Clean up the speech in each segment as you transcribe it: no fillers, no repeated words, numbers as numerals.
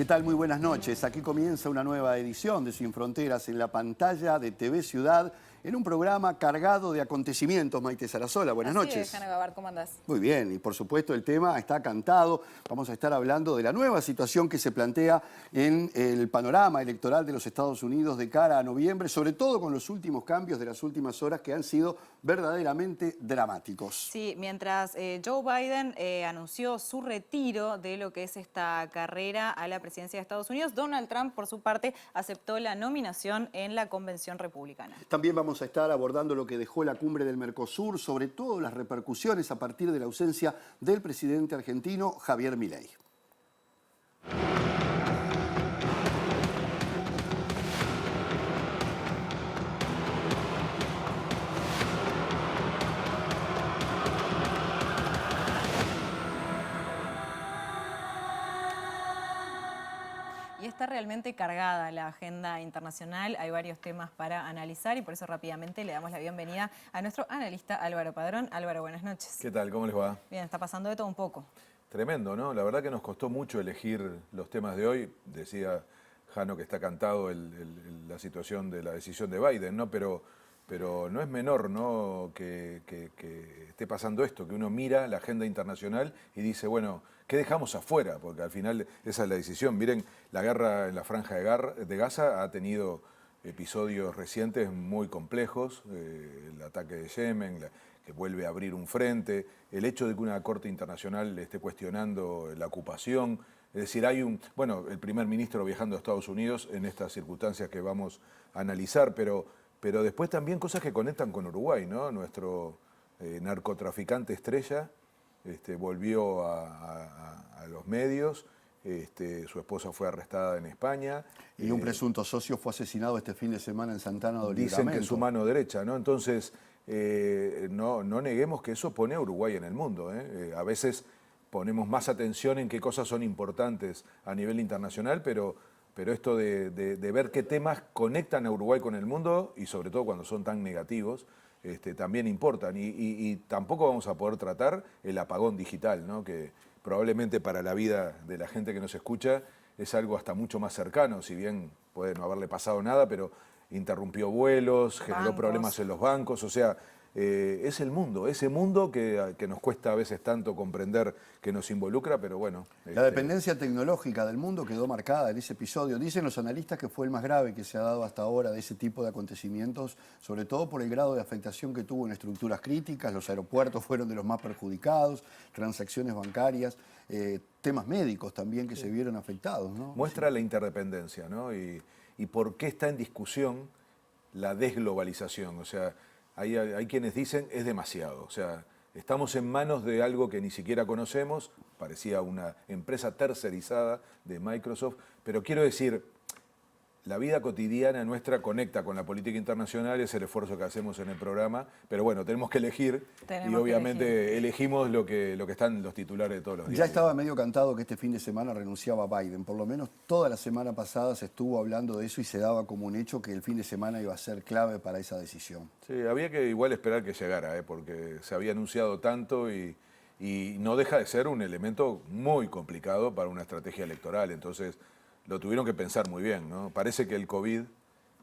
¿Qué tal? Muy buenas noches. Aquí comienza una nueva edición de Sin Fronteras en la pantalla de TV Ciudad, en un programa cargado de acontecimientos. Maite Sarasola, buenas noches. Así es, Hanna Gabar, ¿cómo andás? Muy bien, y por supuesto el tema está cantado. Vamos a estar hablando de la nueva situación que se plantea en el panorama electoral de los Estados Unidos de cara a noviembre, sobre todo con los últimos cambios de las últimas horas que han sido verdaderamente dramáticos. Sí, mientras Joe Biden anunció su retiro de lo que es esta carrera a la presidencia de Estados Unidos, Donald Trump, por su parte, aceptó la nominación en la Convención Republicana. También vamos a estar abordando lo que dejó la cumbre del Mercosur, sobre todo las repercusiones a partir de la ausencia del presidente argentino Javier Milei. Y está realmente cargada la agenda internacional, hay varios temas para analizar y por eso rápidamente le damos la bienvenida a nuestro analista Álvaro Padrón. Álvaro, buenas noches. ¿Qué tal? ¿Cómo les va? Bien, está pasando de todo un poco. Tremendo, ¿no? La verdad que nos costó mucho elegir los temas de hoy. Decía Jano que está cantado la situación de la decisión de Biden, ¿no? Pero no es menor, ¿no? Que esté pasando esto, que uno mira la agenda internacional y dice, bueno, ¿qué dejamos afuera? Porque al final esa es la decisión. Miren, la guerra en la franja de Gaza ha tenido episodios recientes muy complejos, el ataque de Yemen, que vuelve a abrir un frente, el hecho de que una corte internacional esté cuestionando la ocupación. Es decir, hay bueno, el primer ministro viajando a Estados Unidos en estas circunstancias que vamos a analizar, pero después también cosas que conectan con Uruguay, ¿no? Nuestro narcotraficante estrella volvió a los medios, su esposa fue arrestada en España. Y un presunto socio fue asesinado este fin de semana en Santana do Dicen Livramento. que es su mano derecha, ¿no? Entonces, no neguemos que eso pone a Uruguay en el mundo, ¿eh? A veces ponemos más atención en qué cosas son importantes a nivel internacional, pero esto de ver qué temas conectan a Uruguay con el mundo, y sobre todo cuando son tan negativos, también importan. Y tampoco vamos a poder tratar el apagón digital, ¿no? Que probablemente para la vida de la gente que nos escucha es algo hasta mucho más cercano, si bien puede no haberle pasado nada, pero interrumpió vuelos, generó problemas en los bancos, o sea, es el mundo, ese mundo que nos cuesta a veces tanto comprender, que nos involucra, pero bueno. La dependencia tecnológica del mundo quedó marcada en ese episodio. Dicen los analistas que fue el más grave que se ha dado hasta ahora de ese tipo de acontecimientos, sobre todo por el grado de afectación que tuvo en estructuras críticas. Los aeropuertos fueron de los más perjudicados, transacciones bancarias, temas médicos también que se vieron afectados, ¿no? Muestra la interdependencia, ¿no? Y por qué está en discusión la desglobalización. O sea, hay quienes dicen es demasiado. O sea, estamos en manos de algo que ni siquiera conocemos, parecía una empresa tercerizada de Microsoft, pero quiero decir, la vida cotidiana nuestra conecta con la política internacional, es el esfuerzo que hacemos en el programa, pero bueno, tenemos que elegir y obviamente elegimos lo que están los titulares de todos los días. Ya estaba medio cantado que este fin de semana renunciaba Biden, por lo menos toda la semana pasada se estuvo hablando de eso y se daba como un hecho que el fin de semana iba a ser clave para esa decisión. Sí, había que igual esperar que llegara, porque se había anunciado tanto y no deja de ser un elemento muy complicado para una estrategia electoral, entonces lo tuvieron que pensar muy bien, ¿no? Parece que el COVID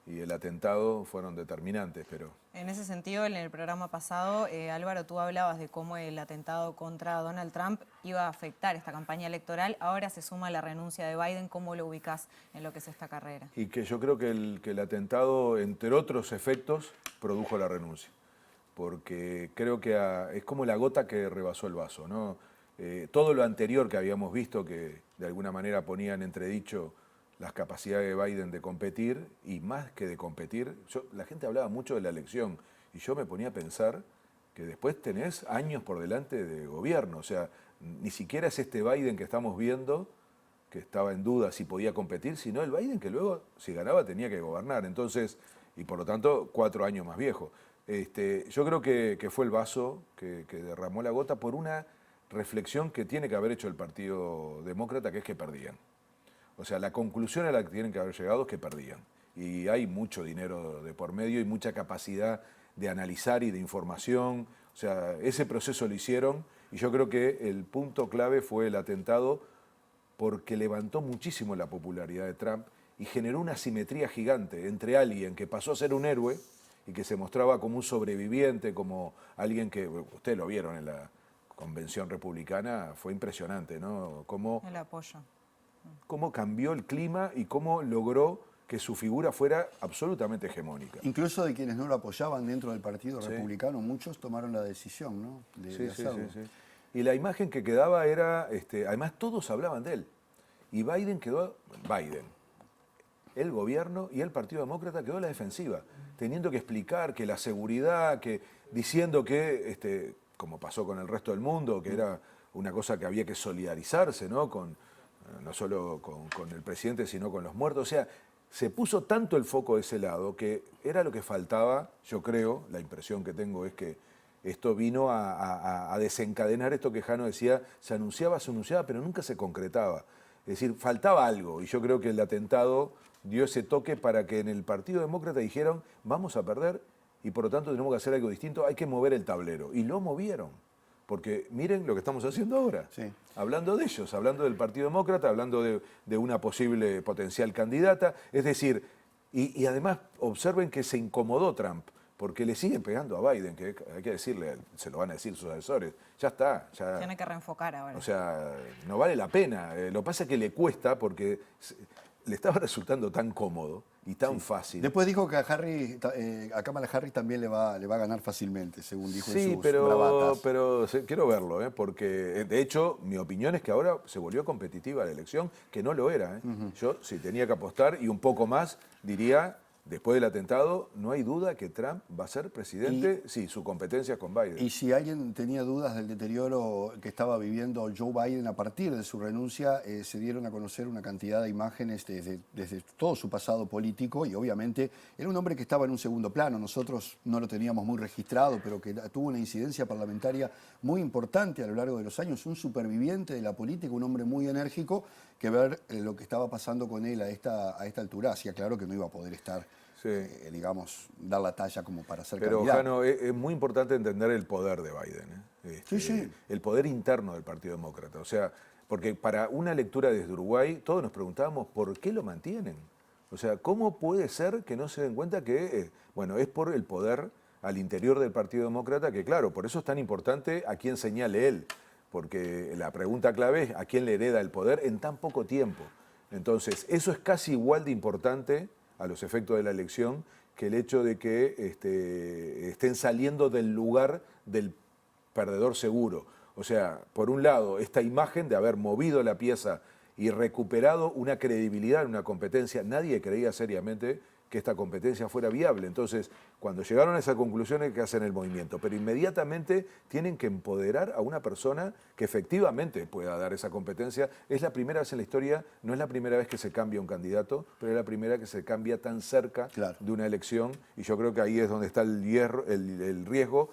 y el atentado fueron determinantes, pero... En ese sentido, en el programa pasado, Álvaro, tú hablabas de cómo el atentado contra Donald Trump iba a afectar esta campaña electoral. Ahora se suma la renuncia de Biden. ¿Cómo lo ubicás en lo que es esta carrera? Y que yo creo que el atentado, entre otros efectos, produjo la renuncia. Porque creo que es como la gota que rebasó el vaso, ¿no? Todo lo anterior que habíamos visto, que de alguna manera ponía en entredicho las capacidades de Biden de competir, y más que de competir, la gente hablaba mucho de la elección, y yo me ponía a pensar que después tenés años por delante de gobierno, o sea, ni siquiera es este Biden que estamos viendo, que estaba en duda si podía competir, sino el Biden que luego, si ganaba, tenía que gobernar, entonces, y por lo tanto, 4 años más viejo. Yo creo que fue el vaso que derramó la gota por una reflexión que tiene que haber hecho el Partido Demócrata, que es que perdían. O sea, la conclusión a la que tienen que haber llegado es que perdían. Y hay mucho dinero de por medio y mucha capacidad de analizar y de información. O sea, ese proceso lo hicieron y yo creo que el punto clave fue el atentado porque levantó muchísimo la popularidad de Trump y generó una asimetría gigante entre alguien que pasó a ser un héroe y que se mostraba como un sobreviviente, como alguien que, ustedes lo vieron en la convención republicana, fue impresionante, ¿no? El apoyo. Cómo cambió el clima y cómo logró que su figura fuera absolutamente hegemónica. Incluso de quienes no lo apoyaban dentro del Partido Republicano, muchos tomaron la decisión, ¿no? de hacerlo. Sí. Y la imagen que quedaba era, además todos hablaban de él. Y Biden quedó, el gobierno y el Partido Demócrata quedó a la defensiva, teniendo que explicar que la seguridad, diciendo que, como pasó con el resto del mundo, que era una cosa que había que solidarizarse, ¿no? No solo con el presidente, sino con los muertos. O sea, se puso tanto el foco de ese lado que era lo que faltaba, yo creo, la impresión que tengo es que esto vino a desencadenar esto que Jano decía, se anunciaba, pero nunca se concretaba. Es decir, faltaba algo, y yo creo que el atentado dio ese toque para que en el Partido Demócrata dijeron, vamos a perder y por lo tanto tenemos que hacer algo distinto, hay que mover el tablero. Y lo movieron, porque miren lo que estamos haciendo ahora. Sí. Hablando de ellos, hablando del Partido Demócrata, hablando de una posible potencial candidata. Es decir, y además observen que se incomodó Trump, porque le siguen pegando a Biden, que hay que decirle, se lo van a decir sus asesores, ya está. Ya, tiene que reenfocar ahora. O sea, no vale la pena. Lo que pasa es que le cuesta porque le estaba resultando tan cómodo y tan fácil. Después dijo que a Kamala Harris también le va a ganar fácilmente, según dijo en sus pero bravatas. quiero verlo, porque de hecho mi opinión es que ahora se volvió competitiva la elección, que no lo era. Yo, si tenía que apostar y un poco más, diría, después del atentado, no hay duda que Trump va a ser presidente, sí, su competencia es con Biden. Y si alguien tenía dudas del deterioro que estaba viviendo Joe Biden a partir de su renuncia, se dieron a conocer una cantidad de imágenes desde todo su pasado político y obviamente era un hombre que estaba en un segundo plano. Nosotros no lo teníamos muy registrado, pero que tuvo una incidencia parlamentaria muy importante a lo largo de los años, un superviviente de la política, un hombre muy enérgico, que ver lo que estaba pasando con él a esta altura, hacía claro que no iba a poder estar, digamos, dar la talla como para ser candidato. Pero, Jano, es muy importante entender el poder de Biden, sí. El poder interno del Partido Demócrata. O sea, porque para una lectura desde Uruguay, todos nos preguntábamos por qué lo mantienen. O sea, ¿cómo puede ser que no se den cuenta que, es por el poder al interior del Partido Demócrata, que claro, por eso es tan importante a quién señale él. Porque la pregunta clave es a quién le hereda el poder en tan poco tiempo. Entonces, eso es casi igual de importante a los efectos de la elección que el hecho de que estén saliendo del lugar del perdedor seguro. O sea, por un lado, esta imagen de haber movido la pieza y recuperado una credibilidad en una competencia, nadie creía seriamente que esta competencia fuera viable. Entonces, cuando llegaron a esa conclusión es que hacen el movimiento, pero inmediatamente tienen que empoderar a una persona que efectivamente pueda dar esa competencia. Es la primera vez en la historia, no es la primera vez que se cambia un candidato, pero es la primera que se cambia tan cerca de una elección, y yo creo que ahí es donde está el riesgo.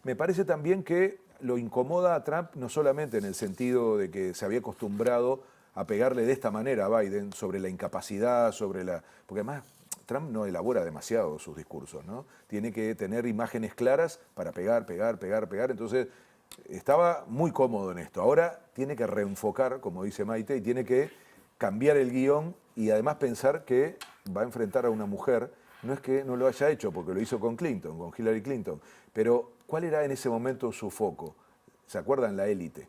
Me parece también que lo incomoda a Trump no solamente en el sentido de que se había acostumbrado a pegarle de esta manera a Biden sobre la incapacidad, porque además Trump no elabora demasiado sus discursos, ¿no? Tiene que tener imágenes claras para pegar. Entonces, estaba muy cómodo en esto. Ahora tiene que reenfocar, como dice Maite, y tiene que cambiar el guión y además pensar que va a enfrentar a una mujer. No es que no lo haya hecho, porque lo hizo con Hillary Clinton. Pero, ¿cuál era en ese momento su foco? ¿Se acuerdan? La élite.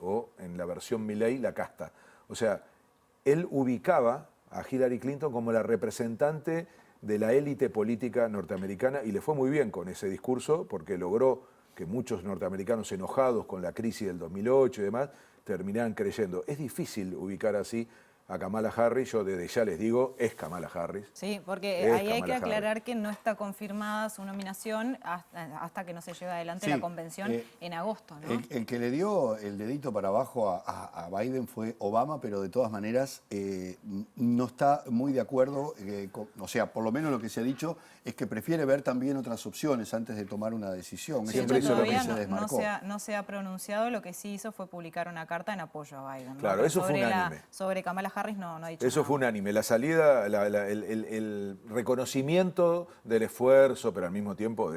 O en la versión Milley, la casta. O sea, él ubicaba a Hillary Clinton como la representante de la élite política norteamericana y le fue muy bien con ese discurso porque logró que muchos norteamericanos enojados con la crisis del 2008 y demás terminaran creyendo. Es difícil ubicar así a Kamala Harris, yo desde ya les digo, es Kamala Harris. Sí, porque ahí hay que aclarar que no está confirmada su nominación hasta que no se lleve adelante la convención en agosto, ¿no? El que le dio el dedito para abajo a Biden fue Obama, pero de todas maneras no está muy de acuerdo, o sea, por lo menos lo que se ha dicho es que prefiere ver también otras opciones antes de tomar una decisión. Siempre eso todavía no se ha pronunciado, lo que sí hizo fue publicar una carta en apoyo a Biden, ¿no? Claro, eso fue unánime. Sobre Kamala Harris no ha dicho eso nada. fue unánime. La salida, el reconocimiento del esfuerzo, pero al mismo tiempo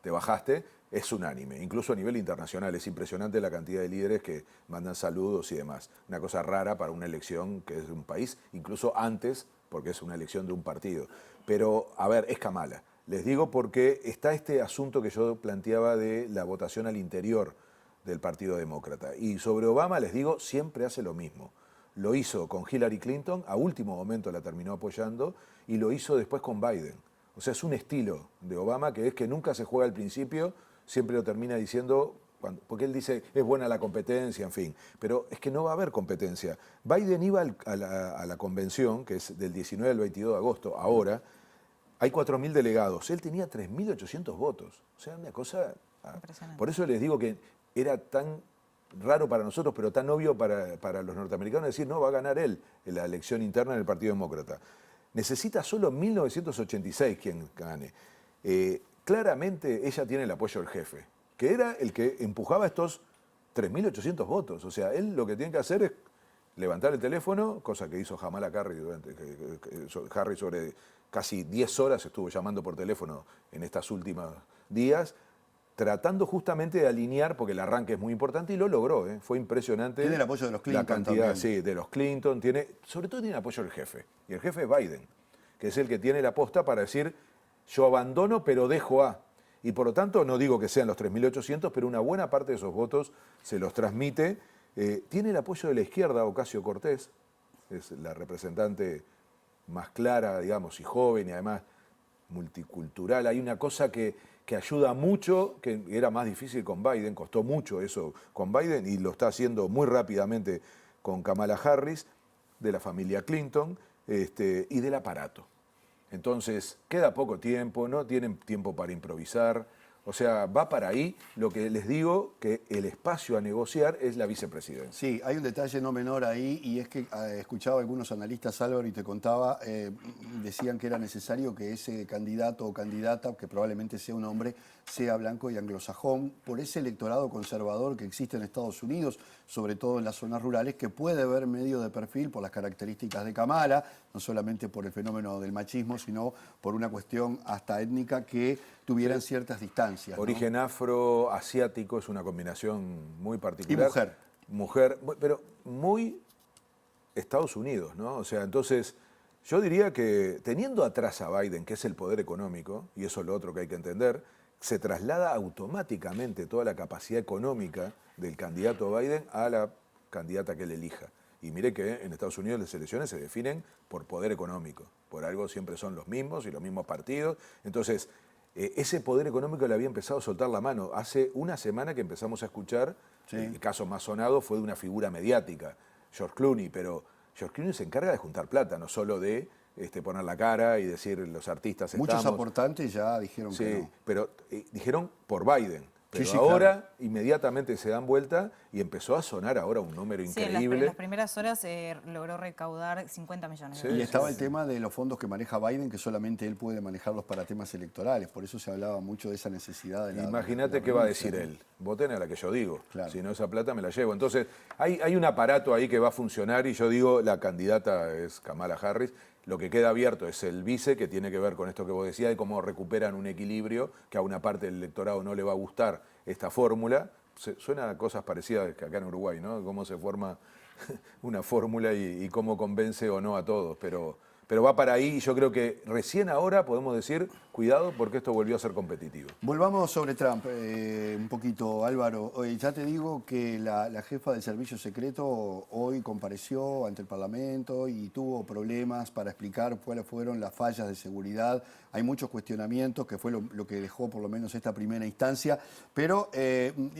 te bajaste, es unánime, incluso a nivel internacional. Es impresionante la cantidad de líderes que mandan saludos y demás. Una cosa rara para una elección que es de un país, incluso antes, porque es una elección de un partido. Pero, a ver, es Kamala. Les digo porque está este asunto que yo planteaba de la votación al interior del Partido Demócrata. Y sobre Obama, les digo, siempre hace lo mismo. Lo hizo con Hillary Clinton, a último momento la terminó apoyando, y lo hizo después con Biden. O sea, es un estilo de Obama que es que nunca se juega al principio, siempre lo termina diciendo, porque él dice, es buena la competencia, en fin. Pero es que no va a haber competencia. Biden iba a la convención, que es del 19 al 22 de agosto, ahora, hay 4.000 delegados. Él tenía 3.800 votos. O sea, una cosa... Impresionante. Por eso les digo que era tan raro para nosotros, pero tan obvio para los norteamericanos decir, no, va a ganar él en la elección interna en el Partido Demócrata. Necesita solo 1986 quien gane. Claramente ella tiene el apoyo del jefe, que era el que empujaba estos 3.800 votos. O sea, él lo que tiene que hacer es levantar el teléfono, cosa que hizo Kamala Harris Harris sobre casi 10 horas estuvo llamando por teléfono en estos últimos días, tratando justamente de alinear, porque el arranque es muy importante y lo logró, ¿eh? Fue impresionante. Tiene el apoyo de los Clinton la cantidad, también. sí, de los Clinton, sobre todo tiene el apoyo del jefe, y el jefe es Biden, que es el que tiene la posta para decir, yo abandono pero dejo a. Y por lo tanto, no digo que sean los 3.800, pero una buena parte de esos votos se los transmite. Tiene el apoyo de la izquierda, Ocasio-Cortez, es la representante más clara, digamos, y joven, y además multicultural. Hay una cosa que ayuda mucho, que era más difícil con Biden, costó mucho eso con Biden, y lo está haciendo muy rápidamente con Kamala Harris, de la familia Clinton, y del aparato. Entonces, queda poco tiempo, no tienen tiempo para improvisar. O sea, va para ahí. Lo que les digo, que el espacio a negociar es la vicepresidencia. Sí, hay un detalle no menor ahí, y es que escuchaba a algunos analistas, Álvaro, y te contaba, decían que era necesario que ese candidato o candidata, que probablemente sea un hombre, sea blanco y anglosajón, por ese electorado conservador que existe en Estados Unidos, sobre todo en las zonas rurales, que puede ver medio de perfil por las características de Kamala, no solamente por el fenómeno del machismo, sino por una cuestión hasta étnica, que tuvieran ciertas distancias, ¿no? Origen afro-asiático es una combinación muy particular. Y mujer. Mujer, pero muy Estados Unidos, ¿no? O sea, entonces, yo diría que teniendo atrás a Biden, que es el poder económico, y eso es lo otro que hay que entender, se traslada automáticamente toda la capacidad económica del candidato Biden a la candidata que él elija. Y mire que en Estados Unidos las elecciones se definen por poder económico. Por algo siempre son los mismos y los mismos partidos. Entonces, ese poder económico le había empezado a soltar la mano. Hace una semana que empezamos a escuchar, sí, el caso más sonado fue de una figura mediática, George Clooney, pero George Clooney se encarga de juntar plata, no solo de poner la cara y decir los artistas Muchos estamos. aportantes ya dijeron Sí, que no. pero dijeron por Biden. Pero Sí, ahora claro, inmediatamente se dan vuelta y empezó a sonar ahora un número Sí, increíble. en las primeras horas logró recaudar 50 millones de Sí, Y dólares. estaba el tema de los fondos que maneja Biden, que solamente él puede manejarlos para temas electorales. Por eso se hablaba mucho de esa necesidad de la... Imagínate qué va a decir él. Voten a la que yo digo. Claro. Si no, esa plata me la llevo. Entonces, hay un aparato ahí que va a funcionar y yo digo, la candidata es Kamala Harris. Lo que queda abierto es el vice, que tiene que ver con esto que vos decías, de cómo recuperan un equilibrio, que a una parte del electorado no le va a gustar esta fórmula. Suena a cosas parecidas que acá en Uruguay, ¿no? Cómo se forma una fórmula y cómo convence o no a todos. Pero va para ahí y yo creo que recién ahora podemos decir, cuidado, porque esto volvió a ser competitivo. Volvamos sobre Trump un poquito, Álvaro. Ya te digo que la jefa del servicio secreto hoy compareció ante el Parlamento y tuvo problemas para explicar cuáles fueron las fallas de seguridad. Hay muchos cuestionamientos, que fue lo que dejó por lo menos esta primera instancia, pero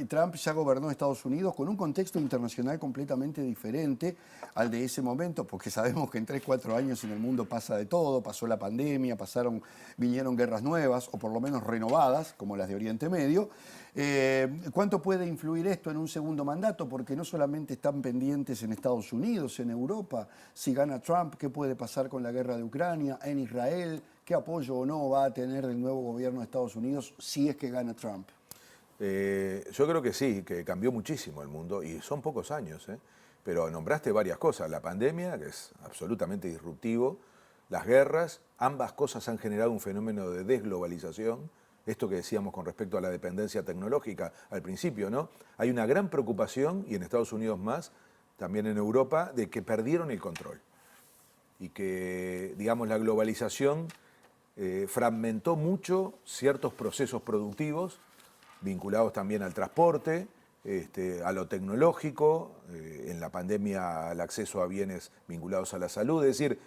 Trump ya gobernó Estados Unidos con un contexto internacional completamente diferente al de ese momento, porque sabemos que en 3-4 años en el mundo pasa de todo, pasó la pandemia, vinieron guerras nuevas, o por lo menos renovadas, como las de Oriente Medio. ¿Cuánto puede influir esto en un segundo mandato? Porque no solamente están pendientes en Estados Unidos, en Europa, si gana Trump, ¿qué puede pasar con la guerra de Ucrania, en Israel? ¿Qué apoyo o no va a tener el nuevo gobierno de Estados Unidos si es que gana Trump? Yo creo que sí, que cambió muchísimo el mundo y son pocos años, pero nombraste varias cosas. La pandemia, que es absolutamente disruptivo, las guerras, ambas cosas han generado un fenómeno de desglobalización. esto que decíamos con respecto a la dependencia tecnológica al principio, ¿no? Hay una gran preocupación, y en Estados Unidos más, también en Europa, de que perdieron el control. Y que, digamos, la globalización fragmentó mucho ciertos procesos productivos, vinculados también al transporte, a lo tecnológico, en la pandemia al acceso a bienes vinculados a la salud. Es decir,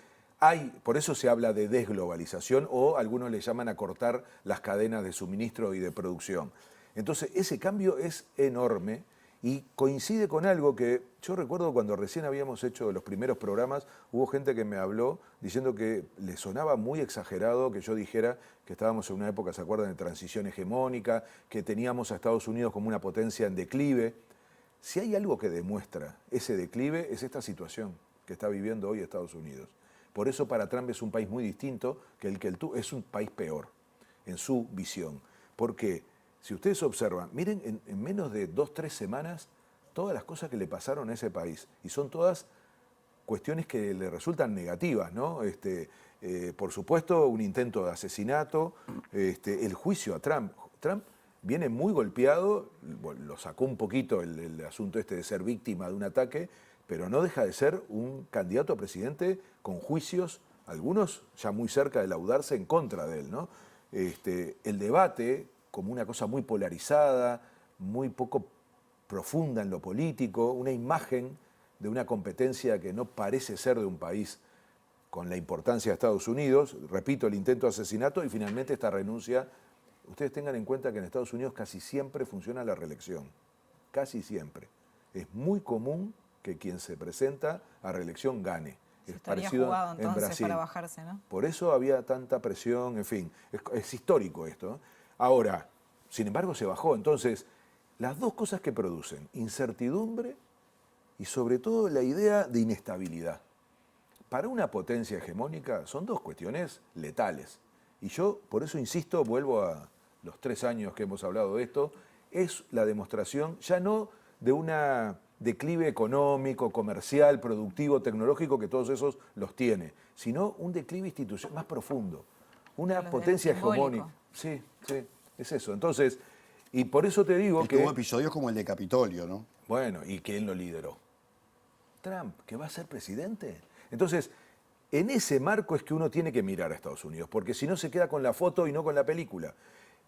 por eso se habla de desglobalización, o algunos le llaman a cortar las cadenas de suministro y de producción. Entonces, ese cambio es enorme y coincide con algo que yo recuerdo cuando recién habíamos hecho los primeros programas, hubo gente que me habló diciendo que le sonaba muy exagerado que yo dijera que estábamos en una época, ¿se acuerdan?, de transición hegemónica, que teníamos a Estados Unidos como una potencia en declive. Si hay algo que demuestra ese declive, es esta situación que está viviendo hoy Estados Unidos. Por eso para Trump es un país muy distinto que el tuvo, es un país peor en su visión. Porque si ustedes observan, miren en menos de 2-3 semanas todas las cosas que le pasaron a ese país. Y son todas cuestiones que le resultan negativas, ¿no? Por supuesto, un intento de asesinato, el juicio a Trump. Trump viene muy golpeado, lo sacó un poquito el asunto de ser víctima de un ataque, pero no deja de ser un candidato a presidente con juicios, algunos ya muy cerca de laudarse, en contra de él, ¿no? El debate, como una cosa muy polarizada, muy poco profunda en lo político, una imagen de una competencia que no parece ser de un país con la importancia de Estados Unidos, repito, el intento de asesinato y finalmente esta renuncia. Ustedes tengan en cuenta que en Estados Unidos casi siempre funciona la reelección, casi siempre. Es muy común que quien se presenta a reelección gane. Es parecido jugado, entonces, en Brasil, para bajarse, ¿no? Por eso había tanta presión, en fin, es histórico esto. Ahora, sin embargo, se bajó. Entonces, las dos cosas que producen, incertidumbre y sobre todo la idea de inestabilidad. Para una potencia hegemónica son dos cuestiones letales. Y yo, por eso insisto, vuelvo a los 3 años que hemos hablado de esto, es la demostración ya no de una declive económico, comercial, productivo, tecnológico, que todos esos los tiene, sino un declive institucional más profundo, una potencia hegemónica. Sí, sí, es eso. Entonces, y por eso te digo que... Hubo episodios como el de Capitolio, ¿no? Bueno, ¿y quién lo lideró? Trump, que va a ser presidente. Entonces, en ese marco es que uno tiene que mirar a Estados Unidos, porque si no se queda con la foto y no con la película.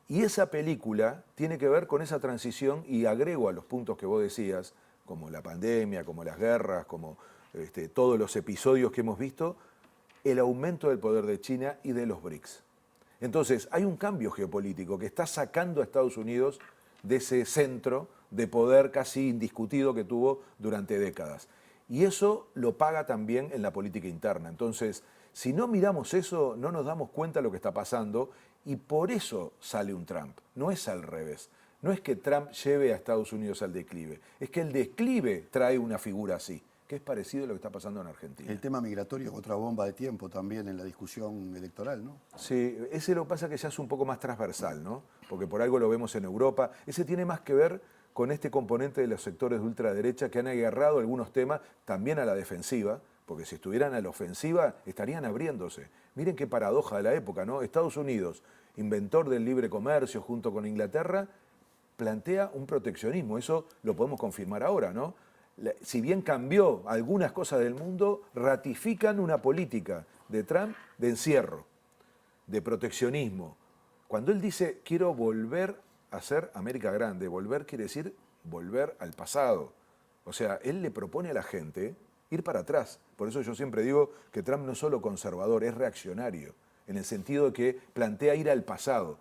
Y esa película tiene que ver con esa transición, y agrego a los puntos que vos decías, como la pandemia, como las guerras, como todos los episodios que hemos visto, el aumento del poder de China y de los BRICS. Entonces, hay un cambio geopolítico que está sacando a Estados Unidos de ese centro de poder casi indiscutido que tuvo durante décadas. Y eso lo paga también en la política interna. Entonces, si no miramos eso, no nos damos cuenta de lo que está pasando, y por eso sale un Trump. No es al revés. No es que Trump lleve a Estados Unidos al declive, es que el declive trae una figura así, que es parecido a lo que está pasando en Argentina. El tema migratorio es otra bomba de tiempo también en la discusión electoral, ¿no? Sí, ese lo que pasa que ya es un poco más transversal, ¿no? Porque por algo lo vemos en Europa. Ese tiene más que ver con este componente de los sectores de ultraderecha que han agarrado algunos temas también a la defensiva, porque si estuvieran a la ofensiva estarían abriéndose. Miren qué paradoja de la época, ¿no? Estados Unidos, inventor del libre comercio junto con Inglaterra, plantea un proteccionismo. Eso lo podemos confirmar ahora, ¿no? Si bien cambió algunas cosas del mundo, ratifican una política de Trump de encierro, de proteccionismo. Cuando él dice, quiero volver a ser América grande, volver quiere decir volver al pasado. O sea, él le propone a la gente ir para atrás. Por eso yo siempre digo que Trump no es solo conservador, es reaccionario, en el sentido de que plantea ir al pasado,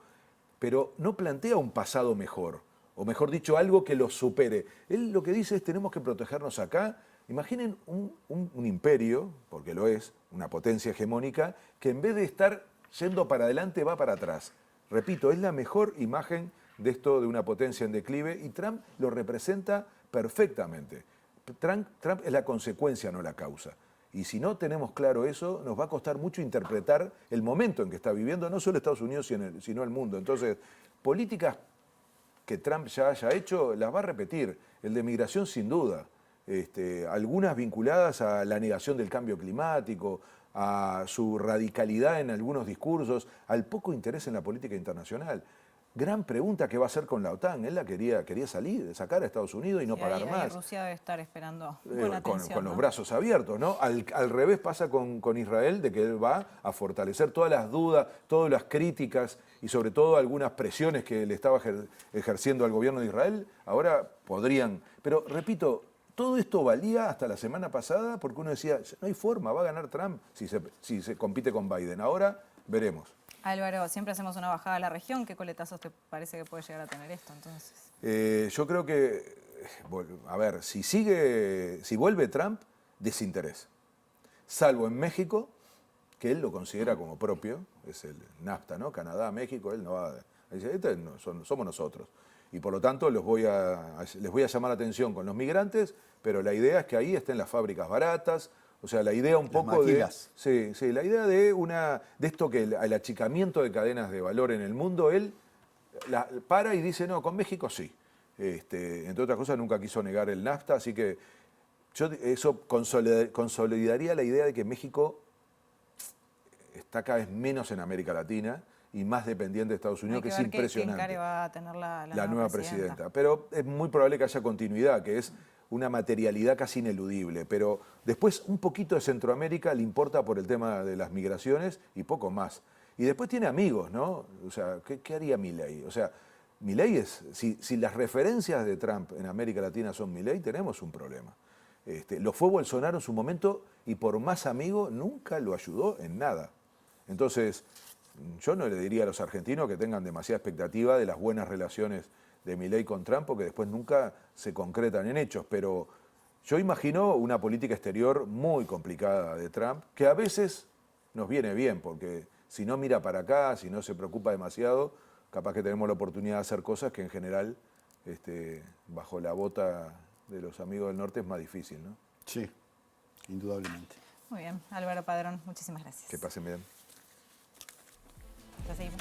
pero no plantea un pasado mejor, o mejor dicho, algo que lo supere. Él lo que dice es, tenemos que protegernos acá. Imaginen un imperio, porque lo es, una potencia hegemónica, que en vez de estar yendo para adelante, va para atrás. Repito, es la mejor imagen de esto de una potencia en declive, y Trump lo representa perfectamente. Trump es la consecuencia, no la causa. Y si no tenemos claro eso, nos va a costar mucho interpretar el momento en que está viviendo, no solo Estados Unidos, sino el mundo. Entonces, políticas que Trump ya haya hecho, las va a repetir. El de migración, sin duda. Algunas vinculadas a la negación del cambio climático, a su radicalidad en algunos discursos, al poco interés en la política internacional. gran pregunta, ¿qué va a hacer con la OTAN? Él quería salir, sacar a Estados Unidos y no Sí, pagar ahí más. Rusia debe estar esperando con atención, Con los ¿no? brazos abiertos, ¿no? Al revés pasa con Israel, de que él va a fortalecer todas las dudas, todas las críticas y sobre todo algunas presiones que le estaba ejerciendo al gobierno de Israel, ahora podrían. Pero repito, todo esto valía hasta la semana pasada porque uno decía, no hay forma, va a ganar Trump si se compite con Biden. Ahora veremos. Álvaro, siempre hacemos una bajada a la región. ¿Qué coletazos te parece que puede llegar a tener esto entonces? Yo creo que, a ver, si vuelve Trump, desinterés. Salvo en México, que él lo considera como propio, es el NAFTA, ¿no? Canadá, México, él no va. Dice, somos nosotros. Y por lo tanto les voy a llamar la atención con los migrantes, pero la idea es que ahí estén las fábricas baratas. O sea, la idea un poco de. Sí, la idea de esto que el achicamiento de cadenas de valor en el mundo, él para y dice, no, con México sí. Entre otras cosas, nunca quiso negar el NAFTA, así que eso consolidaría la idea de que México está cada vez menos en América Latina y más dependiente de Estados Unidos, que es impresionante. ¿Qué encare va a tener la nueva presidenta. Pero es muy probable que haya continuidad, que es una materialidad casi ineludible. Pero después un poquito de Centroamérica le importa por el tema de las migraciones y poco más. Y después tiene amigos, ¿no? O sea, ¿qué haría Milei? O sea, Milei si las referencias de Trump en América Latina son Milei, tenemos un problema. Lo fue Bolsonaro en su momento y por más amigo nunca lo ayudó en nada. Entonces, yo no le diría a los argentinos que tengan demasiada expectativa de las buenas relaciones de Milei con Trump, porque después nunca se concretan en hechos, pero yo imagino una política exterior muy complicada de Trump, que a veces nos viene bien, porque si no mira para acá, si no se preocupa demasiado, capaz que tenemos la oportunidad de hacer cosas que en general, bajo la bota de los amigos del norte, es más difícil, ¿no? Sí, indudablemente. Muy bien, Álvaro Padrón, muchísimas gracias. Que pasen bien. Ya seguimos.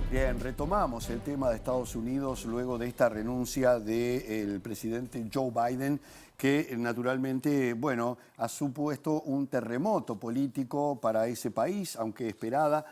Bien, retomamos el tema de Estados Unidos luego de esta renuncia del presidente Joe Biden, que naturalmente, bueno, ha supuesto un terremoto político para ese país, aunque esperada.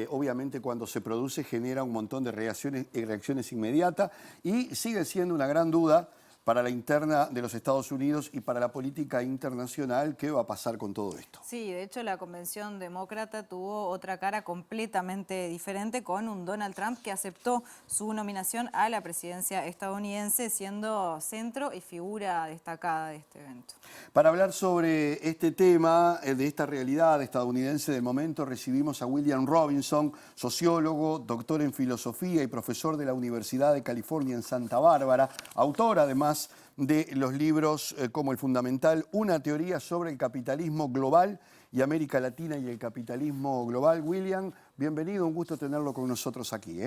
Obviamente cuando se produce genera un montón de reacciones inmediatas y sigue siendo una gran duda para la interna de los Estados Unidos y para la política internacional, ¿qué va a pasar con todo esto? Sí, de hecho la convención demócrata tuvo otra cara completamente diferente con un Donald Trump que aceptó su nominación a la presidencia estadounidense, siendo centro y figura destacada de este evento. Para hablar sobre este tema, de esta realidad estadounidense del momento, recibimos a William Robinson, sociólogo, doctor en filosofía y profesor de la Universidad de California en Santa Bárbara, autor además de los libros como el fundamental Una teoría sobre el capitalismo global y América Latina y el capitalismo global. William, bienvenido, un gusto tenerlo con nosotros aquí.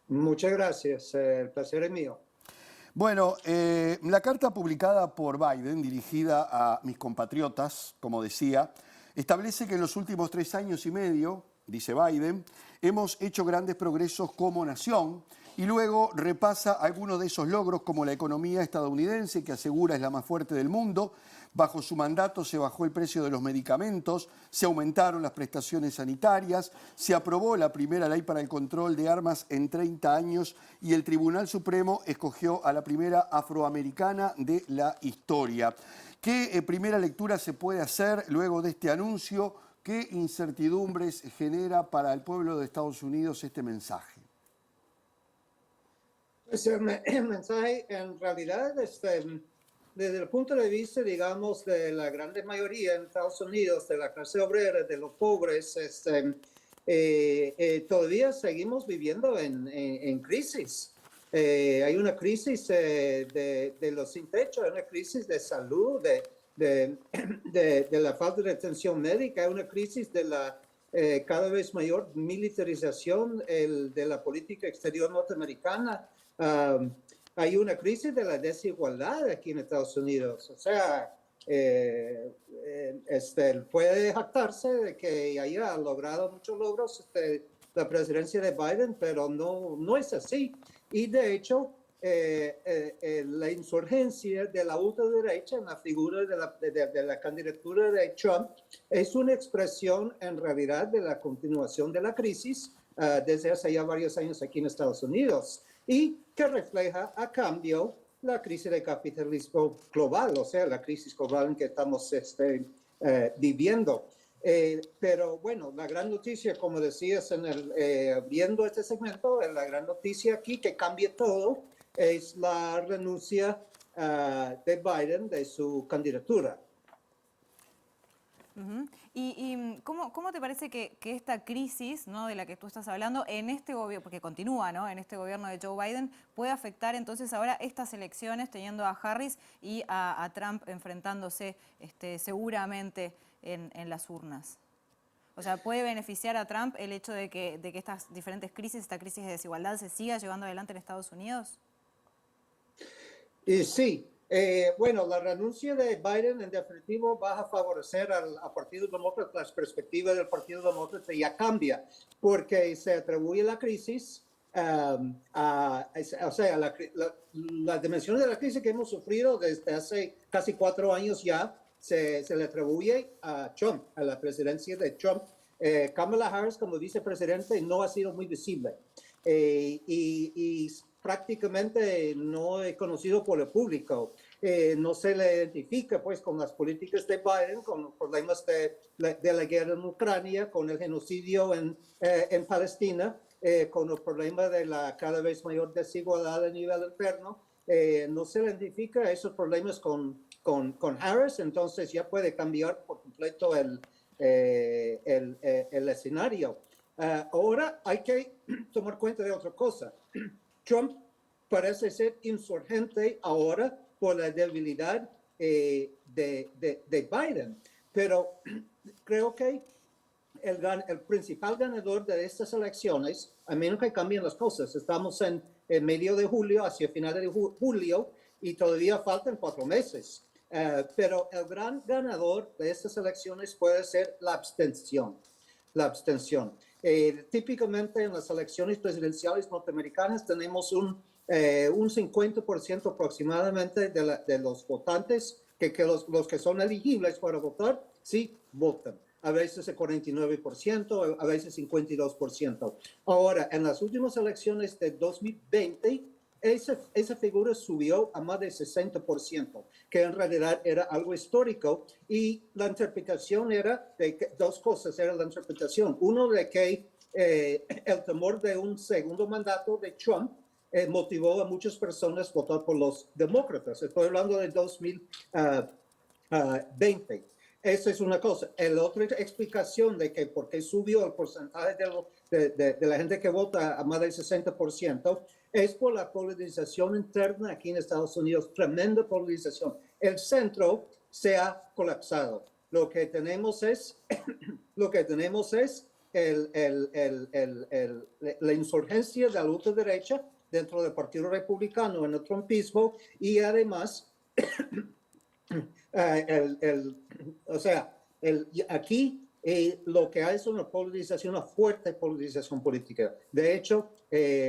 Muchas gracias, el placer es mío. Bueno, la carta publicada por Biden, dirigida a mis compatriotas, como decía, establece que en los últimos 3 años y medio, dice Biden, hemos hecho grandes progresos como nación. Y luego repasa algunos de esos logros como la economía estadounidense, que asegura es la más fuerte del mundo. Bajo su mandato se bajó el precio de los medicamentos, se aumentaron las prestaciones sanitarias, se aprobó la primera ley para el control de armas en 30 años y el Tribunal Supremo escogió a la primera afroamericana de la historia. ¿Qué primera lectura se puede hacer luego de este anuncio? ¿Qué incertidumbres genera para el pueblo de Estados Unidos este mensaje? Pues el mensaje en realidad desde el punto de vista, digamos, de la gran mayoría en Estados Unidos, de la clase obrera, de los pobres, todavía seguimos viviendo en crisis. Hay una crisis de los sin techo, hay una crisis de salud, de la falta de atención médica, hay una crisis de la cada vez mayor militarización de la política exterior norteamericana. hay una crisis de la desigualdad aquí en Estados Unidos. O sea, puede jactarse de que haya logrado muchos logros la presidencia de Biden, pero no es así. Y de hecho, la insurgencia de la ultraderecha en la figura de la candidatura de Trump es una expresión en realidad de la continuación de la crisis desde hace ya varios años aquí en Estados Unidos y que refleja a cambio la crisis del capitalismo global, o sea, la crisis global en que estamos viviendo. Pero bueno, la gran noticia, como decías viendo este segmento, la gran noticia aquí que cambia todo es la renuncia de Biden de su candidatura. ¿Y cómo te parece que esta crisis, ¿no?, de la que tú estás hablando en este gobierno, porque continúa, ¿no?, en este gobierno de Joe Biden, puede afectar entonces ahora estas elecciones teniendo a Harris y a Trump enfrentándose seguramente en las urnas? O sea, ¿puede beneficiar a Trump el hecho de que estas diferentes crisis, esta crisis de desigualdad se siga llevando adelante en Estados Unidos? Sí. Bueno, la renuncia de Biden en definitivo va a favorecer al Partido Demócrata. La perspectiva del Partido Demócrata ya cambia porque se atribuye la crisis, o sea, la dimensión de la crisis que hemos sufrido desde hace casi 4 años ya se le atribuye a Trump, a la presidencia de Trump. Kamala Harris como vicepresidente no ha sido muy visible y prácticamente no es conocido por el público. No se le identifica pues con las políticas de Biden, con los problemas de la guerra en Ucrania, con el genocidio en Palestina, con el problema de la cada vez mayor desigualdad a nivel interno. No se le identifica esos problemas con Harris, entonces ya puede cambiar por completo el escenario. Ahora hay que tomar cuenta de otra cosa. Trump parece ser insurgente ahora por la debilidad de Biden, pero creo que el principal ganador de estas elecciones, a menos que cambien las cosas, estamos en medio de julio, hacia finales de julio, y todavía faltan 4 meses. Pero el gran ganador de estas elecciones puede ser la abstención. Típicamente en las elecciones presidenciales norteamericanas tenemos un 50% aproximadamente de los votantes que los que son elegibles para votar, sí votan. A veces el 49%, a veces 52%. Ahora, en las últimas elecciones de 2020, esa figura subió a más del 60%, que en realidad era algo histórico. Y la interpretación era de que, 2 cosas era la interpretación. Uno, de que el temor de un segundo mandato de Trump motivó a muchas personas a votar por los demócratas. Estoy hablando de 2020. Esa es una cosa. La otra explicación de que por qué subió el porcentaje de la gente que vota a más del 60% es por la polarización interna aquí en Estados Unidos, tremenda polarización. El centro se ha colapsado. Lo que tenemos es la insurgencia de la ultraderecha dentro del Partido Republicano en el trumpismo y además aquí lo que hay es una polarización, una fuerte polarización política. De hecho,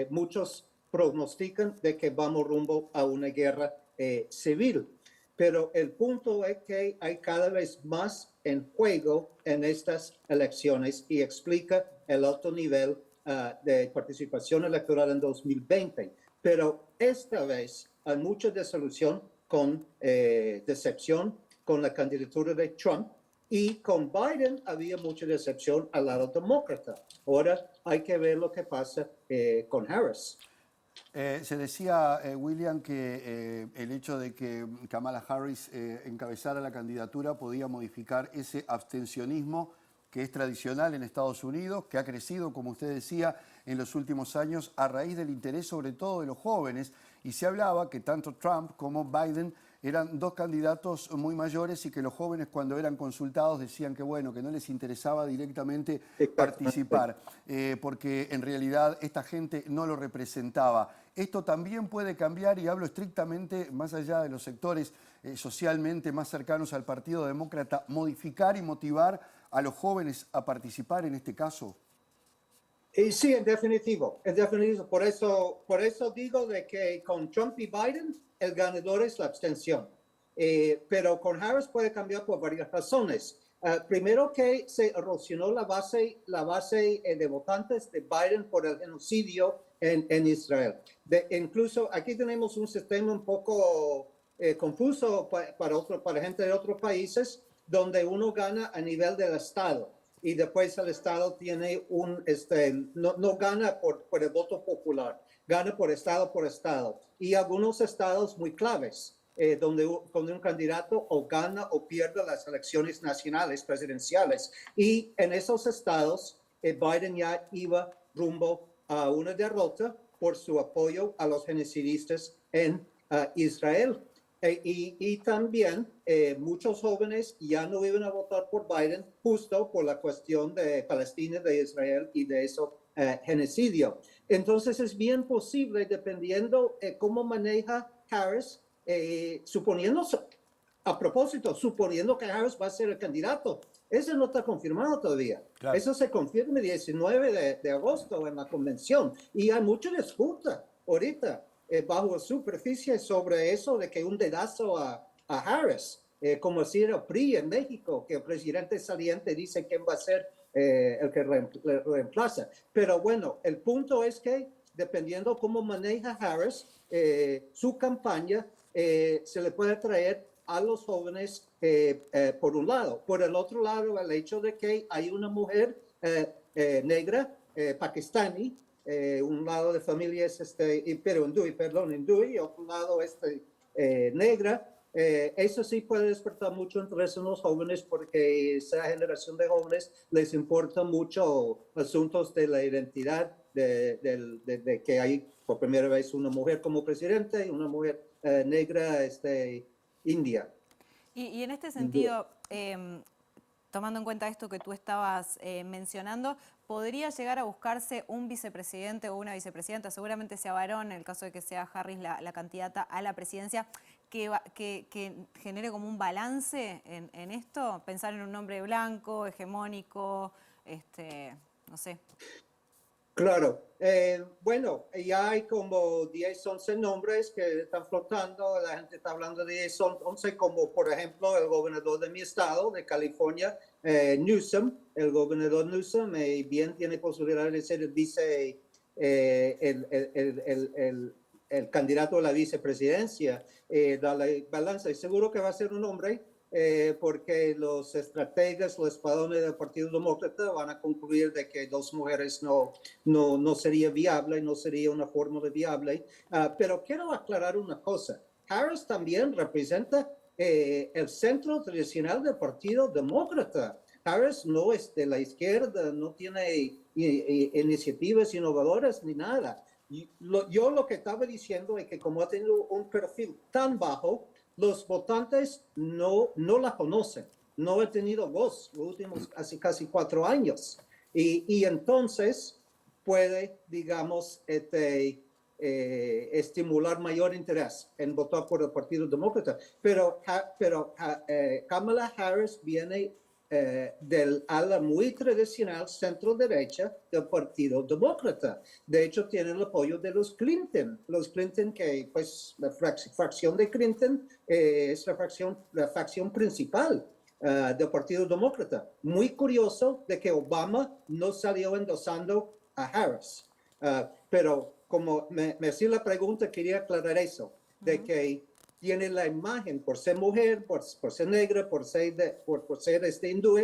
muchos pronostican de que vamos rumbo a una guerra civil. Pero el punto es que hay cada vez más en juego en estas elecciones y explica el alto nivel de participación electoral en 2020. Pero esta vez hay mucha desilusión con decepción con la candidatura de Trump y con Biden había mucha decepción al lado demócrata. Ahora hay que ver lo que pasa con Harris. Se decía, William, que el hecho de que Kamala Harris encabezara la candidatura podía modificar ese abstencionismo que es tradicional en Estados Unidos, que ha crecido, como usted decía, en los últimos años a raíz del interés sobre todo de los jóvenes. Y se hablaba que tanto Trump como Biden eran dos candidatos muy mayores y que los jóvenes cuando eran consultados decían que bueno, que no les interesaba directamente participar, porque en realidad esta gente no lo representaba. Esto también puede cambiar, y hablo estrictamente más allá de los sectores socialmente más cercanos al Partido Demócrata, modificar y motivar a los jóvenes a participar en este caso. Sí, en definitivo, en definitivo. Por eso digo de que con Trump y Biden el ganador es la abstención. Pero con Harris puede cambiar por varias razones. Primero que se erosionó la base de votantes de Biden por el genocidio en Israel. Incluso aquí tenemos un sistema un poco confuso para gente de otros países, donde uno gana a nivel del Estado. Y después el Estado tiene no gana por el voto popular, gana por Estado. Y algunos estados muy claves, donde un candidato o gana o pierde las elecciones nacionales presidenciales. Y en esos estados, Biden ya iba rumbo a una derrota por su apoyo a los genocidistas en Israel. Y también muchos jóvenes ya no iban a votar por Biden justo por la cuestión de Palestina, de Israel y de ese genocidio. Entonces es bien posible, dependiendo cómo maneja Harris, suponiendo que Harris va a ser el candidato. Eso no está confirmado todavía. Claro. Eso se confirma el 19 de agosto en la convención. Y hay mucha disputa ahorita bajo superficie sobre eso de que un dedazo a Harris, como si era PRI en México, que el presidente saliente dice quién va a ser el que reemplaza. Pero bueno, el punto es que dependiendo cómo maneja Harris, su campaña se le puede traer a los jóvenes por un lado. Por el otro lado, el hecho de que hay una mujer negra, pakistaní, un lado de familia es hindú, y otro lado negra. Eso sí puede despertar mucho interés en los jóvenes, porque esa generación de jóvenes les importa mucho asuntos de la identidad, de que hay por primera vez una mujer como presidente y una mujer negra india. Y en este sentido, tomando en cuenta esto que tú estabas mencionando, ¿podría llegar a buscarse un vicepresidente o una vicepresidenta, seguramente sea varón, en el caso de que sea Harris la candidata a la presidencia, que genere como un balance en esto? Pensar en un hombre blanco, hegemónico, no sé. Claro. Bueno, ya hay como 10, 11 nombres que están flotando. La gente está hablando de 10, 11, como por ejemplo el gobernador de mi estado, de California, Newsom. El gobernador Newsom bien tiene posibilidad de ser el candidato a la vicepresidencia. Da la balanza. Y seguro que va a ser un hombre, porque los estrategas, los espadones del Partido Demócrata van a concluir de que dos mujeres no sería viable, no sería una fórmula viable. Pero quiero aclarar una cosa. Harris también representa el centro tradicional del Partido Demócrata. Harris no es de la izquierda, no tiene iniciativas innovadoras ni nada. Yo lo que estaba diciendo es que como ha tenido un perfil tan bajo, los votantes no la conocen, no ha tenido voz los últimos casi 4 años. Y entonces puede, digamos, estimular mayor interés en votar por el Partido Demócrata. Pero Kamala Harris viene del ala muy tradicional centro-derecha del Partido Demócrata. De hecho, tiene el apoyo de los Clinton. Los Clinton, que pues la fracción de Clinton es la facción principal del Partido Demócrata. Muy curioso de que Obama no salió endosando a Harris. Pero como me hacía la pregunta, quería aclarar eso, de que tiene la imagen, por ser mujer, por ser negra, por ser hindú,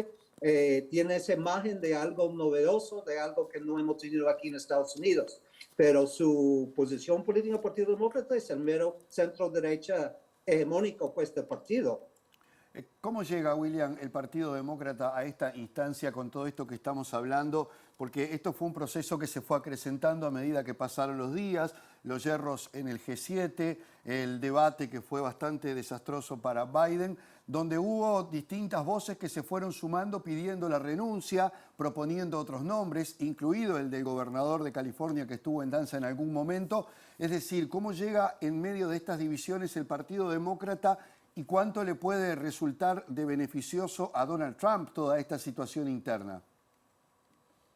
tiene esa imagen de algo novedoso, de algo que no hemos tenido aquí en Estados Unidos. Pero su posición política del Partido Demócrata es el mero centro-derecha hegemónico pues, del partido. ¿Cómo llega, William, el Partido Demócrata a esta instancia con todo esto que estamos hablando? Porque esto fue un proceso que se fue acrecentando a medida que pasaron los días. los yerros en el G7, el debate que fue bastante desastroso para Biden, donde hubo distintas voces que se fueron sumando pidiendo la renuncia, proponiendo otros nombres, incluido el del gobernador de California que estuvo en danza en algún momento. Es decir, ¿cómo llega en medio de estas divisiones el Partido Demócrata y cuánto le puede resultar de beneficioso a Donald Trump toda esta situación interna?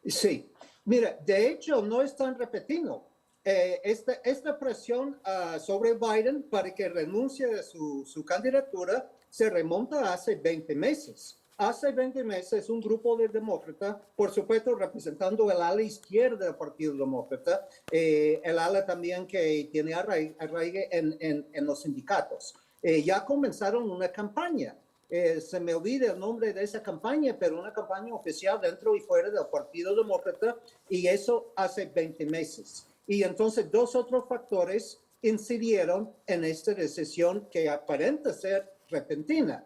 Sí, mira, de hecho no están repetiendo. Esta presión sobre Biden para que renuncie de su candidatura se remonta a hace 20 meses. Hace 20 meses un grupo de demócratas, por supuesto representando el ala izquierda del Partido Demócrata, el ala también que tiene arraigue en los sindicatos, ya comenzaron una campaña. Se me olvida el nombre de esa campaña, pero una campaña oficial dentro y fuera del Partido Demócrata, y eso hace 20 meses. Y entonces dos otros factores incidieron en esta decisión que aparenta ser repentina.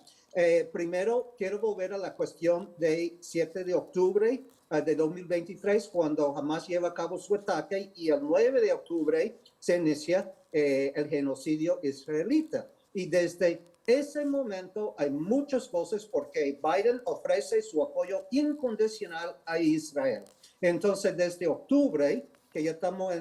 Primero, quiero volver a la cuestión del 7 de octubre de 2023, cuando Hamas lleva a cabo su ataque, y el 9 de octubre se inicia el genocidio israelita. Y desde ese momento hay muchas voces porque Biden ofrece su apoyo incondicional a Israel. Entonces, desde octubre, que ya estamos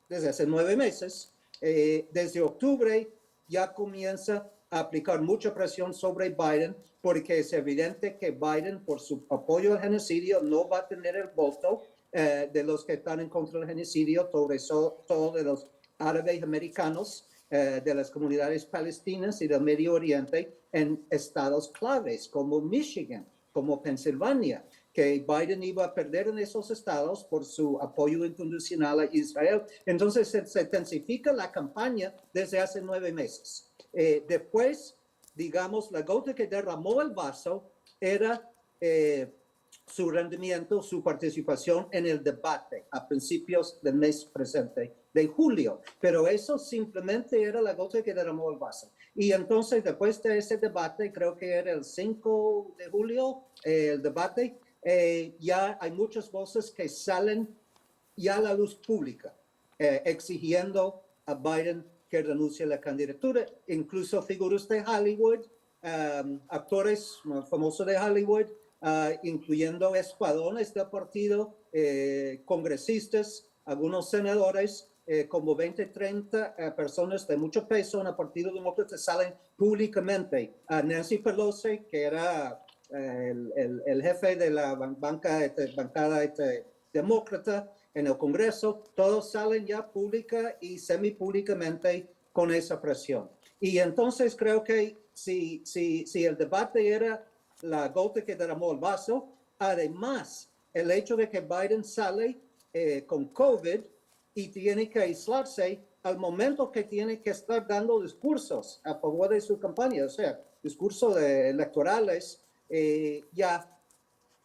desde hace 9 meses, desde octubre ya comienza a aplicar mucha presión sobre Biden, porque es evidente que Biden, por su apoyo al genocidio, no va a tener el voto de los que están en contra del genocidio, todo de los árabes americanos, de las comunidades palestinas y del Medio Oriente en estados claves como Michigan, como Pensilvania, que Biden iba a perder en esos estados por su apoyo incondicional a Israel. Entonces se intensifica la campaña desde hace 9 meses. Después, digamos, la gota que derramó el vaso era su rendimiento, su participación en el debate a principios del mes presente de julio, pero eso simplemente era la gota que derramó el vaso. Y entonces, después de ese debate, creo que era el 5 de julio, el debate, ya hay muchas voces que salen ya a la luz pública, exigiendo a Biden que renuncie a la candidatura, incluso figuras de Hollywood, actores famosos de Hollywood, incluyendo escuadrones del partido, congresistas, algunos senadores, como 20, 30 personas de mucho peso en el Partido Demócrata salen públicamente. Nancy Pelosi, que era el jefe de la bancada demócrata en el Congreso, todos salen ya pública y semipúblicamente con esa presión. Y entonces creo que si el debate era la gota que derramó el vaso, además el hecho de que Biden sale con COVID y tiene que aislarse al momento que tiene que estar dando discursos a favor de su campaña, o sea, discursos electorales, ya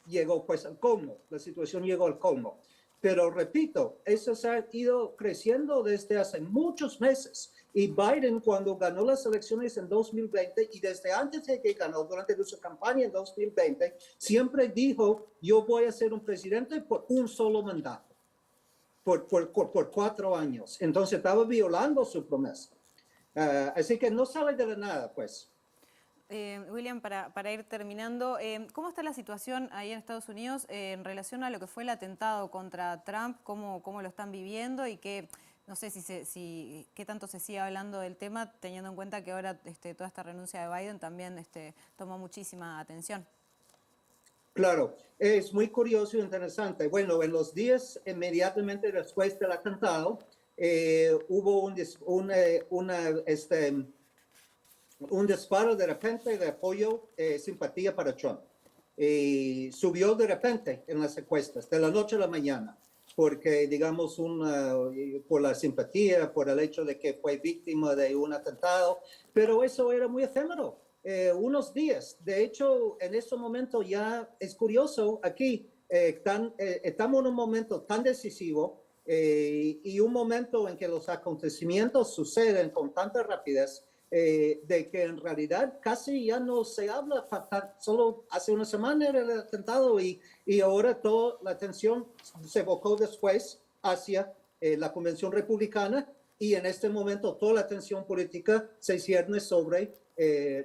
llegó pues al colmo, la situación llegó al colmo. Pero repito, eso se ha ido creciendo desde hace muchos meses. Y Biden, cuando ganó las elecciones en 2020 y desde antes de que ganó, durante su campaña en 2020, siempre dijo, yo voy a ser un presidente por un solo mandato, por 4 años. Entonces estaba violando su promesa. Así que no sale de la nada, pues. William, para ir terminando, ¿cómo está la situación ahí en Estados Unidos en relación a lo que fue el atentado contra Trump? ¿Cómo lo están viviendo? Y que, no sé qué tanto se sigue hablando del tema, teniendo en cuenta que ahora toda esta renuncia de Biden también tomó muchísima atención. Claro, es muy curioso y interesante. Bueno, en los días inmediatamente después del atentado, hubo un disparo de repente de apoyo, simpatía para Trump. Subió de repente en las encuestas, de la noche a la mañana, porque, digamos, por la simpatía, por el hecho de que fue víctima de un atentado, pero eso era muy efímero. Unos días. De hecho, en este momento ya es curioso aquí, estamos en un momento tan decisivo y un momento en que los acontecimientos suceden con tanta rapidez, de que en realidad casi ya no se habla, solo hace una semana era el atentado y ahora toda la atención se evocó después hacia la convención republicana, y en este momento toda la atención política se cierne sobre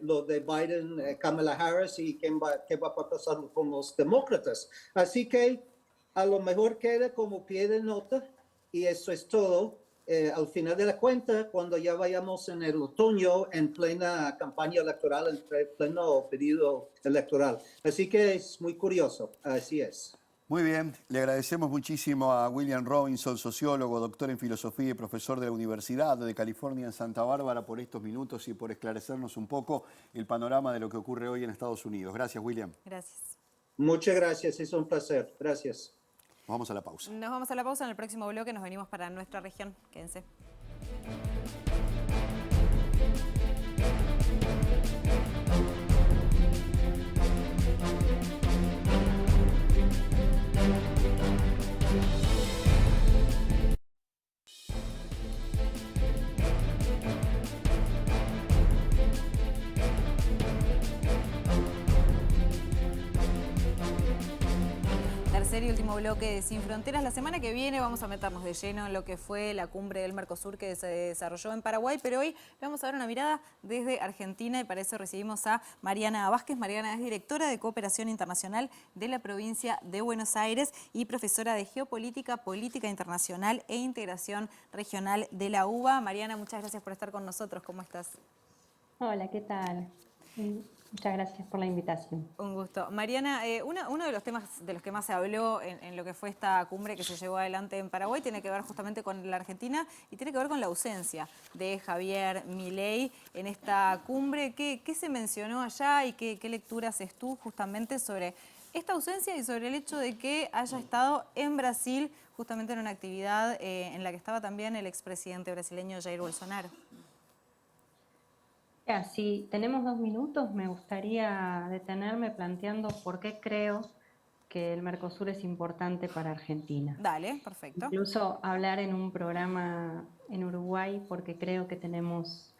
lo de Biden, Kamala Harris y qué va a pasar con los demócratas. Así que a lo mejor queda como pie de nota, y eso es todo. Al final de la cuenta, cuando ya vayamos en el otoño, en plena campaña electoral, en pleno periodo electoral. Así que es muy curioso, así es. Muy bien, le agradecemos muchísimo a William Robinson, sociólogo, doctor en filosofía y profesor de la Universidad de California en Santa Bárbara, por estos minutos y por esclarecernos un poco el panorama de lo que ocurre hoy en Estados Unidos. Gracias, William. Gracias. Muchas gracias, es un placer. Gracias. Vamos a la pausa. Nos vamos a la pausa. En el próximo bloque nos venimos para nuestra región. Quédense. Tercer y último bloque de Sin Fronteras. La semana que viene vamos a meternos de lleno en lo que fue la cumbre del Mercosur que se desarrolló en Paraguay, pero hoy vamos a dar una mirada desde Argentina y para eso recibimos a Mariana Vázquez. Mariana es directora de Cooperación Internacional de la provincia de Buenos Aires y profesora de Geopolítica, Política Internacional e Integración Regional de la UBA. Mariana, muchas gracias por estar con nosotros. ¿Cómo estás? Hola, ¿qué tal? Muchas gracias por la invitación. Un gusto. Mariana, uno de los temas de los que más se habló en lo que fue esta cumbre que se llevó adelante en Paraguay tiene que ver justamente con la Argentina y tiene que ver con la ausencia de Javier Milei en esta cumbre. ¿Qué se mencionó allá y qué lectura haces tú justamente sobre esta ausencia y sobre el hecho de que haya estado en Brasil justamente en una actividad en la que estaba también el expresidente brasileño Jair Bolsonaro? Si tenemos 2 minutos, me gustaría detenerme planteando por qué creo que el Mercosur es importante para Argentina. Dale, perfecto. Incluso hablar en un programa en Uruguay porque creo que tenemos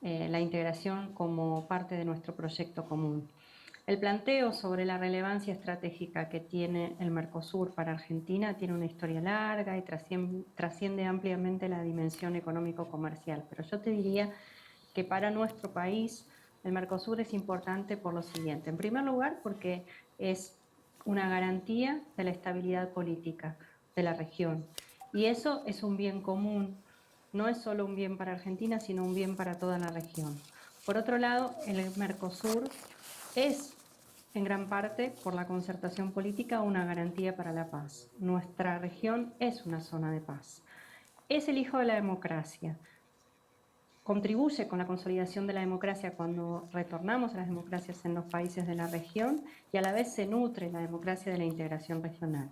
la integración como parte de nuestro proyecto común. El planteo sobre la relevancia estratégica que tiene el Mercosur para Argentina tiene una historia larga y trasciende ampliamente la dimensión económico-comercial, pero yo te diría que para nuestro país el Mercosur es importante por lo siguiente. En primer lugar, porque es una garantía de la estabilidad política de la región. Y eso es un bien común, no es solo un bien para Argentina, sino un bien para toda la región. Por otro lado, el Mercosur es, en gran parte, por la concertación política, una garantía para la paz. Nuestra región es una zona de paz. Es el hijo de la democracia. Contribuye con la consolidación de la democracia cuando retornamos a las democracias en los países de la región y a la vez se nutre la democracia de la integración regional.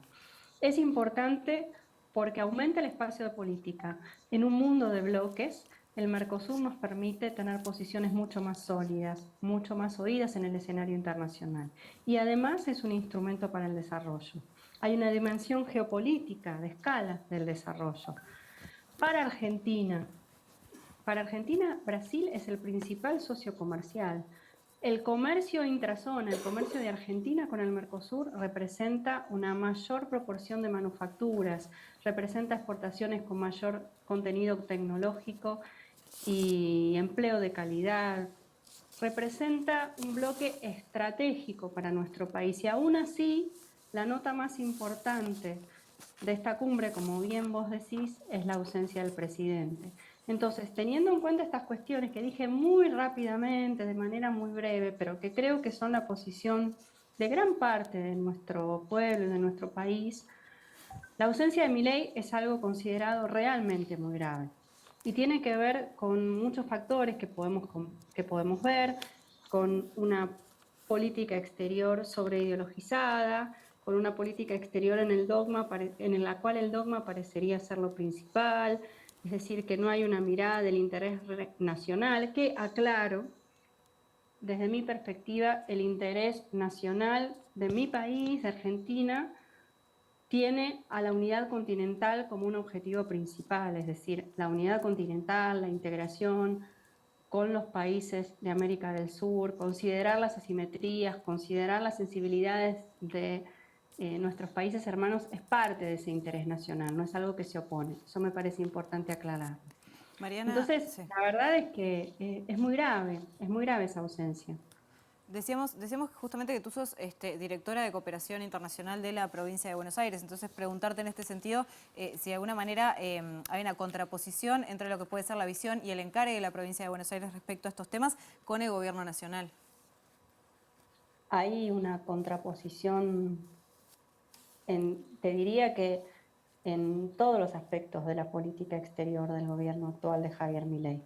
Es importante porque aumenta el espacio de política. En un mundo de bloques, el Mercosur nos permite tener posiciones mucho más sólidas, mucho más oídas en el escenario internacional. Y además es un instrumento para el desarrollo. Hay una dimensión geopolítica de escala del desarrollo. Para Argentina, Brasil es el principal socio comercial. El comercio intrazona, el comercio de Argentina con el Mercosur representa una mayor proporción de manufacturas, representa exportaciones con mayor contenido tecnológico y empleo de calidad, representa un bloque estratégico para nuestro país y aún así la nota más importante de esta cumbre, como bien vos decís, es la ausencia del presidente. Entonces, teniendo en cuenta estas cuestiones que dije muy rápidamente, de manera muy breve, pero que creo que son la posición de gran parte de nuestro pueblo y de nuestro país, la ausencia de Milei es algo considerado realmente muy grave. Y tiene que ver con muchos factores que podemos ver, con una política exterior sobreideologizada, con una política exterior en la cual el dogma parecería ser lo principal, es decir, que no hay una mirada del interés nacional, que aclaro, desde mi perspectiva, el interés nacional de mi país, de Argentina, tiene a la unidad continental como un objetivo principal, es decir, la unidad continental, la integración con los países de América del Sur, considerar las asimetrías, considerar las sensibilidades de nuestros países hermanos es parte de ese interés nacional, no es algo que se opone. Eso me parece importante aclarar. Mariana, Entonces, sí. la verdad es que es muy grave esa ausencia. Decíamos justamente que tú sos directora de Cooperación Internacional de la provincia de Buenos Aires, entonces preguntarte en este sentido si de alguna manera hay una contraposición entre lo que puede ser la visión y el encargue de la provincia de Buenos Aires respecto a estos temas con el gobierno nacional. Hay una contraposición, te diría que en todos los aspectos de la política exterior del gobierno actual de Javier Milei.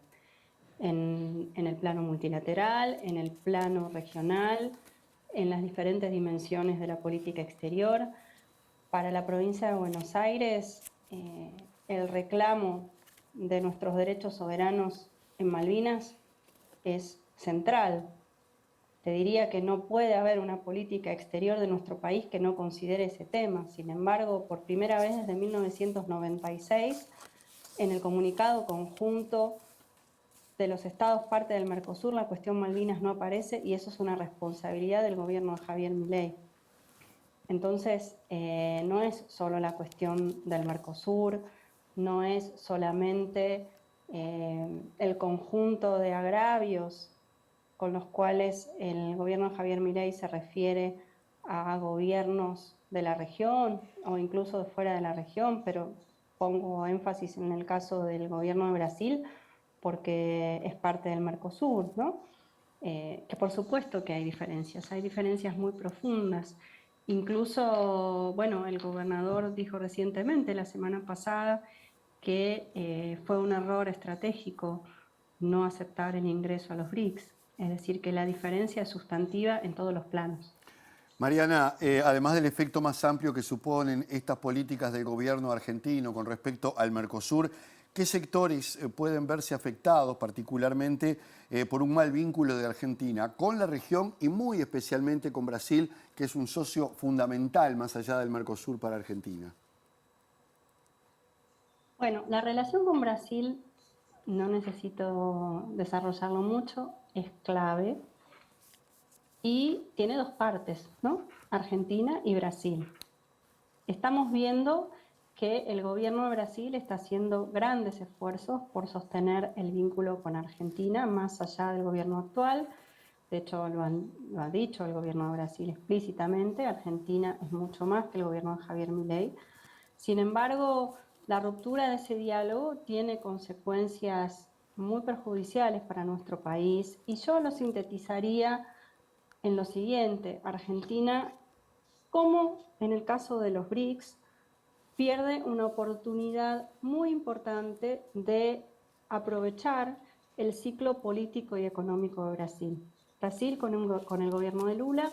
En el plano multilateral, en el plano regional, en las diferentes dimensiones de la política exterior. Para la provincia de Buenos Aires, el reclamo de nuestros derechos soberanos en Malvinas es central. Te diría que no puede haber una política exterior de nuestro país que no considere ese tema. Sin embargo, por primera vez desde 1996, en el comunicado conjunto de los estados parte del Mercosur, la cuestión Malvinas no aparece y eso es una responsabilidad del gobierno de Javier Milei. Entonces, no es solo la cuestión del Mercosur, no es solamente el conjunto de agravios con los cuales el gobierno de Javier Milei se refiere a gobiernos de la región o incluso de fuera de la región, pero pongo énfasis en el caso del gobierno de Brasil porque es parte del Mercosur, ¿no? Que por supuesto que hay diferencias muy profundas. Incluso, bueno, el gobernador dijo recientemente, la semana pasada, que fue un error estratégico no aceptar el ingreso a los BRICS. Es decir, que la diferencia es sustantiva en todos los planos. Mariana, además del efecto más amplio que suponen estas políticas del gobierno argentino con respecto al Mercosur, ¿qué sectores pueden verse afectados particularmente por un mal vínculo de Argentina con la región y muy especialmente con Brasil, que es un socio fundamental más allá del Mercosur para Argentina? Bueno, la relación con Brasil, no necesito desarrollarlo mucho, es clave y tiene dos partes, ¿no? Argentina y Brasil. Estamos viendo que el gobierno de Brasil está haciendo grandes esfuerzos por sostener el vínculo con Argentina más allá del gobierno actual. De hecho, lo ha dicho el gobierno de Brasil explícitamente, Argentina es mucho más que el gobierno de Javier Milei. Sin embargo, la ruptura de ese diálogo tiene consecuencias muy perjudiciales para nuestro país y yo lo sintetizaría en lo siguiente: Argentina, como en el caso de los BRICS, pierde una oportunidad muy importante de aprovechar el ciclo político y económico de Brasil. Brasil, con el gobierno de Lula,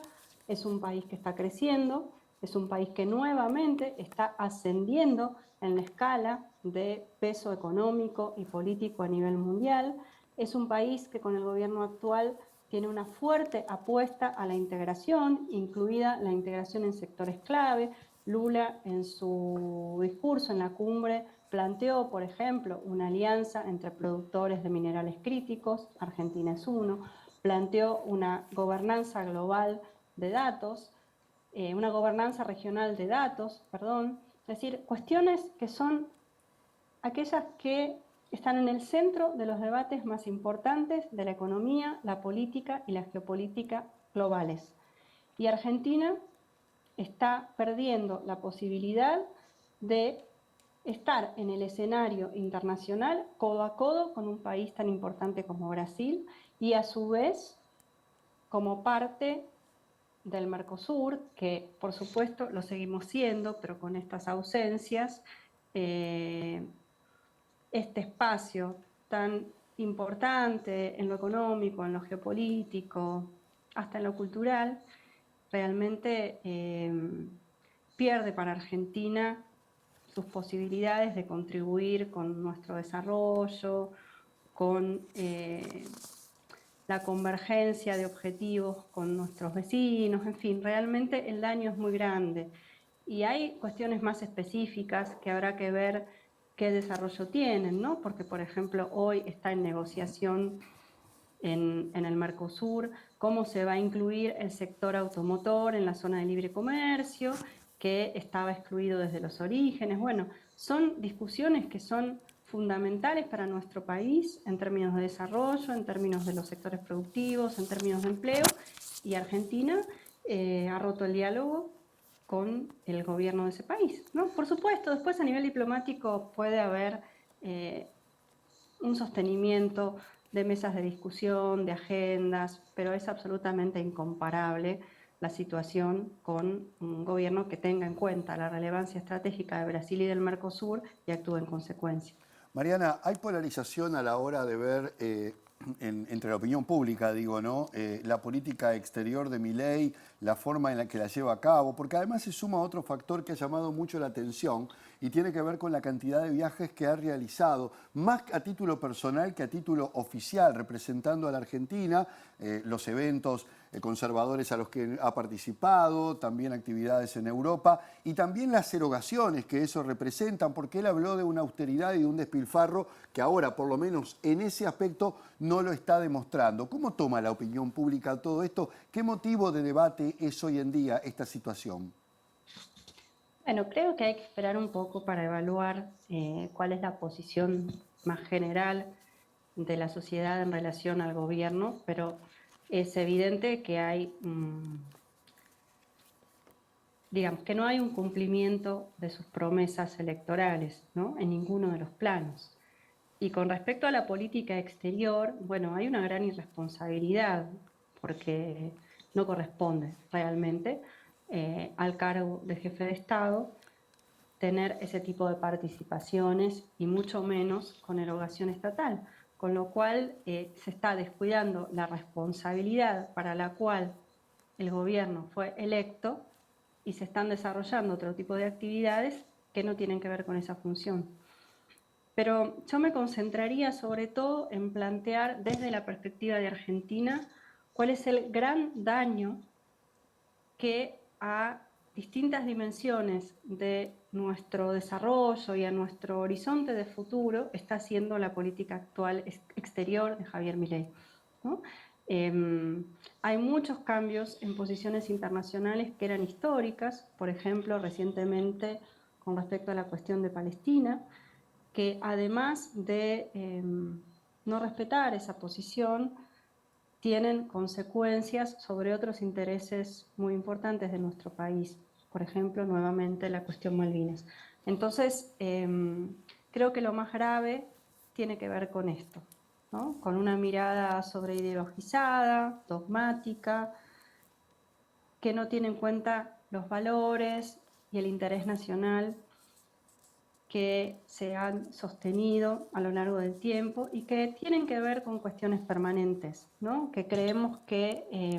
es un país que está creciendo, es un país que nuevamente está ascendiendo en la escala de peso económico y político a nivel mundial, es un país que con el gobierno actual tiene una fuerte apuesta a la integración, incluida la integración en sectores clave. Lula, en su discurso en la cumbre, planteó, por ejemplo, una alianza entre productores de minerales críticos, Argentina es uno, planteó una gobernanza global de datos, una gobernanza regional de datos, perdón, es decir, cuestiones que son aquellas que están en el centro de los debates más importantes de la economía, la política y la geopolítica globales. Y Argentina está perdiendo la posibilidad de estar en el escenario internacional codo a codo con un país tan importante como Brasil y a su vez como parte del Mercosur, que por supuesto lo seguimos siendo, pero con estas ausencias, este espacio tan importante en lo económico, en lo geopolítico, hasta en lo cultural, realmente pierde para Argentina sus posibilidades de contribuir con nuestro desarrollo, con la convergencia de objetivos con nuestros vecinos, en fin, realmente el daño es muy grande. Y hay cuestiones más específicas que habrá que ver qué desarrollo tienen, ¿no? Porque, por ejemplo, hoy está en negociación en el Mercosur cómo se va a incluir el sector automotor en la zona de libre comercio que estaba excluido desde los orígenes. Bueno, son discusiones que son fundamentales para nuestro país en términos de desarrollo, en términos de los sectores productivos, en términos de empleo, y Argentina ha roto el diálogo con el gobierno de ese país, ¿no? Por supuesto, después a nivel diplomático puede haber un sostenimiento de mesas de discusión, de agendas, pero es absolutamente incomparable la situación con un gobierno que tenga en cuenta la relevancia estratégica de Brasil y del Mercosur y actúe en consecuencia. Mariana, hay polarización a la hora de ver entre la opinión pública, digo, ¿no? La política exterior de Milei, la forma en la que la lleva a cabo, porque además se suma otro factor que ha llamado mucho la atención y tiene que ver con la cantidad de viajes que ha realizado, más a título personal que a título oficial, representando a la Argentina, los eventos conservadores a los que ha participado, también actividades en Europa y también las erogaciones que eso representan, porque él habló de una austeridad y de un despilfarro que ahora, por lo menos en ese aspecto, no lo está demostrando. ¿Cómo toma la opinión pública todo esto? ¿Qué motivo de debate es hoy en día esta situación? Bueno, creo que hay que esperar un poco para evaluar cuál es la posición más general de la sociedad en relación al gobierno, pero es evidente que hay, digamos, que no hay un cumplimiento de sus promesas electorales, ¿no? En ninguno de los planos. Y con respecto a la política exterior, bueno, hay una gran irresponsabilidad porque no corresponde realmente al cargo de jefe de Estado tener ese tipo de participaciones y mucho menos con erogación estatal, con lo cual se está descuidando la responsabilidad para la cual el gobierno fue electo y se están desarrollando otro tipo de actividades que no tienen que ver con esa función. Pero yo me concentraría sobre todo en plantear desde la perspectiva de Argentina cuál es el gran daño que a distintas dimensiones de nuestro desarrollo y a nuestro horizonte de futuro está haciendo la política actual exterior de Javier Milei, ¿no? Hay muchos cambios en posiciones internacionales que eran históricas, por ejemplo, recientemente con respecto a la cuestión de Palestina, que además de no respetar esa posición, tienen consecuencias sobre otros intereses muy importantes de nuestro país. Por ejemplo, nuevamente la cuestión Malvinas. Entonces, creo que lo más grave tiene que ver con esto, ¿no? Con una mirada sobreideologizada, dogmática, que no tiene en cuenta los valores y el interés nacional que se han sostenido a lo largo del tiempo y que tienen que ver con cuestiones permanentes, ¿no? Que creemos que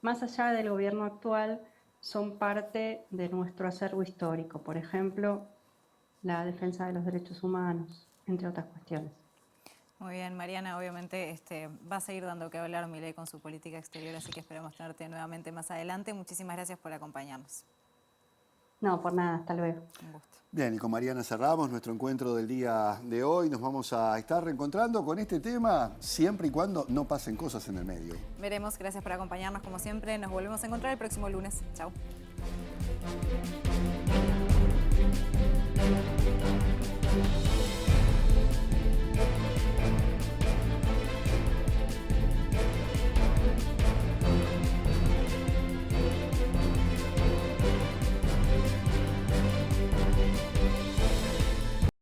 más allá del gobierno actual son parte de nuestro acervo histórico, por ejemplo, la defensa de los derechos humanos, entre otras cuestiones. Muy bien, Mariana, obviamente va a seguir dando que hablar Milei con su política exterior, así que esperamos tenerte nuevamente más adelante. Muchísimas gracias por acompañarnos. No, por nada, hasta luego. Un gusto. Bien, y con Mariana cerramos nuestro encuentro del día de hoy. Nos vamos a estar reencontrando con este tema siempre y cuando no pasen cosas en el medio. Veremos, gracias por acompañarnos como siempre. Nos volvemos a encontrar el próximo lunes. Chao.